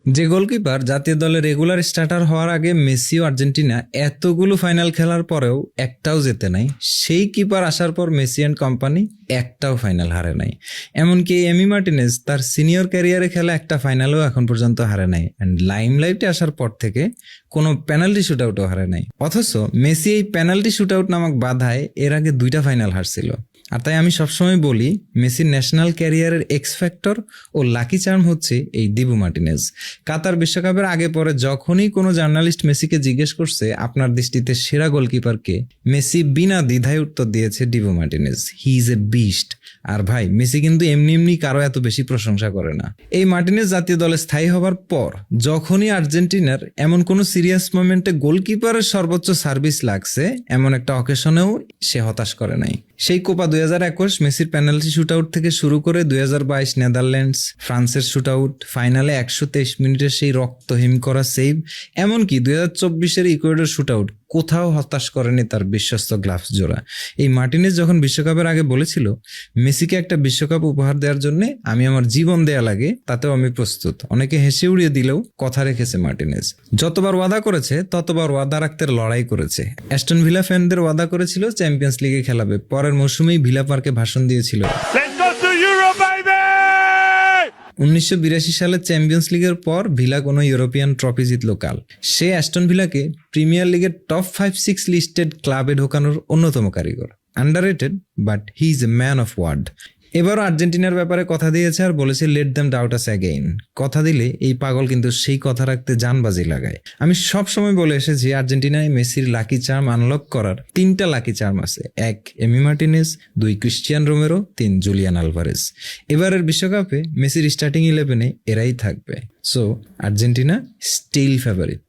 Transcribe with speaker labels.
Speaker 1: যে গোলকিপার জাতীয় দলে রেগুলার স্টার্টার হওয়ার আগে মেসি ও আর্জেন্টিনা এতগুলো ফাইনাল খেলার পরেও একটাও জেতে নাই, সেই কিপার আসার পর মেসি অ্যান্ড কোম্পানি একটাও ফাইনাল হারে নাই। এমনকি এমি মার্টিনেজ তার সিনিয়র ক্যারিয়ারে খেলা একটা ফাইনালও এখন পর্যন্ত হারে নাই, অ্যান্ড লাইমলাইটে আসার পর থেকে কোনো পেনাল্টি শুট আউটও হারে নাই। অথচ মেসি এই পেনাল্টি শুট আউট নামক বাধায় এর আগে 2টা ফাইনাল হারছিল। আর তাই আমি সবসময় বলি, মেসির ন্যাশনাল ক্যারিয়ারের এক্স ফ্যাক্টর ও লাকি চার্ম হচ্ছে এই দিবু মার্টিনেজ। কাতার বিশ্বকাপের আগে পরে যখনই কোনো জার্নালিস্ট মেসিকে জিজ্ঞেস করছে আপনার দৃষ্টিতে সেরা গোলকিপারকে, মেসি বিনা দ্বিধায় উত্তর দিয়েছে Dibu Martinez. He is a beast. আর ভাই, মেসি কিন্তু এমনি এমনি কারো এত বেশি প্রশংসা করে না। এই মার্টিনেজ জাতীয় দলে স্থায়ী হবার পর যখনই আর্জেন্টিনার এমন কোনো সিরিয়াস মোমেন্টে গোলকিপারের সর্বোচ্চ সার্ভিস লাগছে, এমন একটা অকেশনেও সে হতাশ করে নাই। সেই কোপা 2021 মেসির পেনাল্টি শুট আউট থেকে শুরু করে 2022 নেদারল্যান্ডস ফ্রান্সের শুট আউট, ফাইনালে 123 মিনিটের সেই রক্তহিম করা সেভ, এমনকি 2024 ইকুয়েডর শুট আউট, কোথাও হতাশ করেনি তার বিশ্বস্ত গ্লাভস জোড়া। এই মার্টিনেজ যখন বিশ্বকাপের আগে বলেছিল মেসিকে একটা বিশ্বকাপ উপহার দেওয়ার জন্য আমি আমার জীবন দেয়া লাগে, তাতেও আমি প্রস্তুত, অনেকে হেসে উড়িয়ে দিলেও কথা রেখেছে মার্টিনেজ। যতবার ওয়াদা করেছে ততবার ওয়াদা রাখতে লড়াই করেছে। অ্যাস্টন ভিলা ফ্যানদের ওয়াদা করেছিল চ্যাম্পিয়ন্স লিগে খেলাবে, পরের মৌসুমেই ভিলা পার্কে ভাষণ দিয়েছিল 1982 সালে চ্যাম্পিয়ন্স লিগের পর ভিলা কোনো ইউরোপিয়ান ট্রফি জিতলো কাল। সে অ্যাস্টন ভিলাকে প্রিমিয়ার লিগের টপ 5-6 লিস্টেড ক্লাবে ঢোকানোর অন্যতম কারিগর। Underrated, but he is a man of word. এবারও আর্জেন্টিনার ব্যাপারে কথা দিয়েছে আর বলেছে let them doubt us again. কথা দিলে এই পাগল কিন্তু সেই কথা রাখতে জানবাজি লাগায়। আমি সব সময় বলে এসেছি আর্জেন্টিনায় মেসির লাকি চার্ম আনলক করার 3টা লাকি চার্ম আছে। 1 Emi Martinez, 2 Cristian Romero, 3 Julian Alvarez. এবারের বিশ্বকাপে মেসির স্টার্টিং 11-এ এরাই থাকবে। So Argentina still favourite.